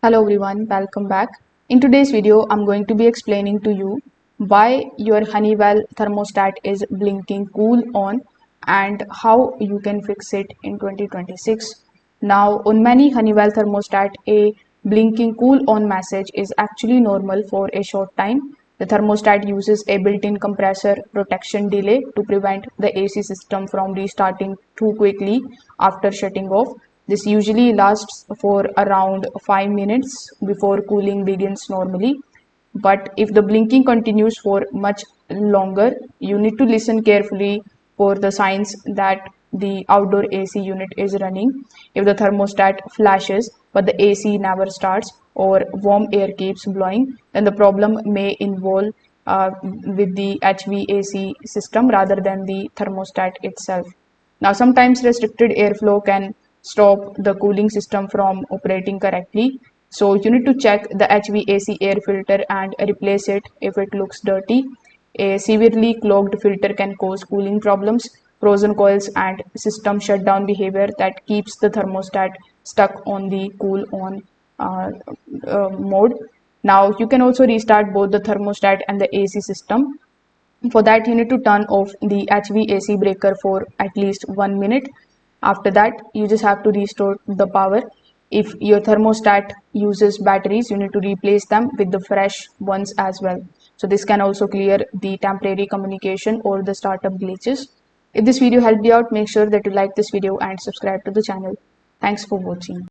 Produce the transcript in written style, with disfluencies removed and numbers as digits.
Hello everyone, welcome back. In today's video, I'm going to be explaining to you why your Honeywell thermostat is blinking cool on and how you can fix it in 2026. Now, on many Honeywell thermostat, a blinking cool on message is actually normal for a short time. The thermostat uses a built-in compressor protection delay to prevent the AC system from restarting too quickly after shutting off. This usually lasts for around 5 minutes before cooling begins normally. But if the blinking continues for much longer, you need to listen carefully for the signs that the outdoor AC unit is running. If the thermostat flashes but the AC never starts or warm air keeps blowing, then the problem may involve with the HVAC system rather than the thermostat itself. Now, sometimes restricted airflow can stop the cooling system from operating correctly. So you need to check the HVAC air filter and replace it if it looks dirty. A severely clogged filter can cause cooling problems, frozen coils, and system shutdown behavior that keeps the thermostat stuck on the cool on mode. Now you can also restart both the thermostat and the AC system. For that, you need to turn off the HVAC breaker for at least 1 minute. After that, you just have to restore the power. If your thermostat uses batteries, you need to replace them with the fresh ones as well. So this can also clear the temporary communication or the startup glitches. If this video helped you out, make sure that you like this video and subscribe to the channel. Thanks for watching.